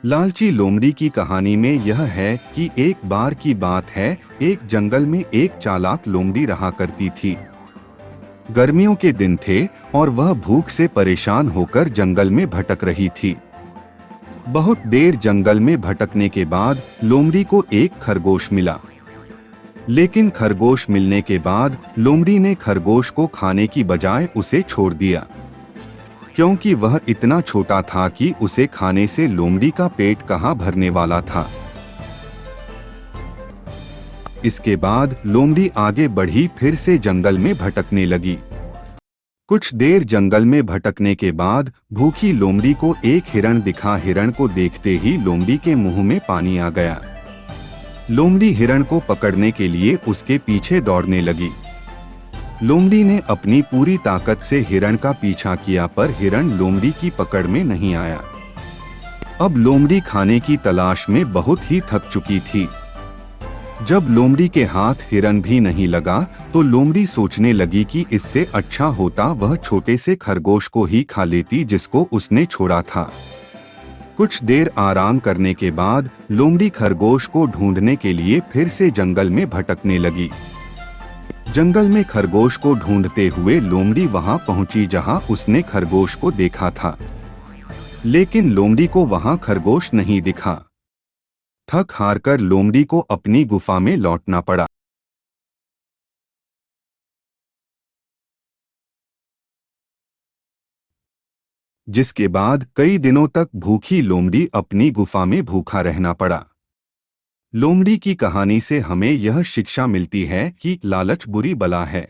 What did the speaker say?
लालची लोमड़ी की कहानी में यह है कि एक बार की बात है, एक जंगल में एक चालाक लोमड़ी रहा करती थी। गर्मियों के दिन थे और वह भूख से परेशान होकर जंगल में भटक रही थी। बहुत देर जंगल में भटकने के बाद लोमड़ी को एक खरगोश मिला। लेकिन खरगोश मिलने के बाद लोमड़ी ने खरगोश को खाने की बजाय उसे छोड़ दिया, क्योंकि वह इतना छोटा था कि उसे खाने से लोमड़ी का पेट कहाँ भरने वाला था। इसके बाद लोमड़ी आगे बढ़ी, फिर से जंगल में भटकने लगी। कुछ देर जंगल में भटकने के बाद भूखी लोमड़ी को एक हिरण दिखा। हिरण को देखते ही लोमड़ी के मुंह में पानी आ गया। लोमड़ी हिरण को पकड़ने के लिए उसके पीछे दौड़ने लगी। लोमड़ी ने अपनी पूरी ताकत से हिरण का पीछा किया, पर हिरण लोमड़ी की पकड़ में नहीं आया। अब लोमड़ी खाने की तलाश में बहुत ही थक चुकी थी। जब लोमड़ी के हाथ हिरण भी नहीं लगा तो लोमड़ी सोचने लगी कि इससे अच्छा होता वह छोटे से खरगोश को ही खा लेती जिसको उसने छोड़ा था। कुछ देर आराम करने के बाद लोमड़ी खरगोश को ढूंढने के लिए फिर से जंगल में भटकने लगी। जंगल में खरगोश को ढूंढते हुए लोमड़ी वहां पहुंची जहां उसने खरगोश को देखा था, लेकिन लोमड़ी को वहां खरगोश नहीं दिखा। थक हारकर लोमड़ी को अपनी गुफा में लौटना पड़ा। जिसके बाद कई दिनों तक भूखी लोमड़ी अपनी गुफा में भूखा रहना पड़ा। लोमड़ी की कहानी से हमें यह शिक्षा मिलती है कि लालच बुरी बला है।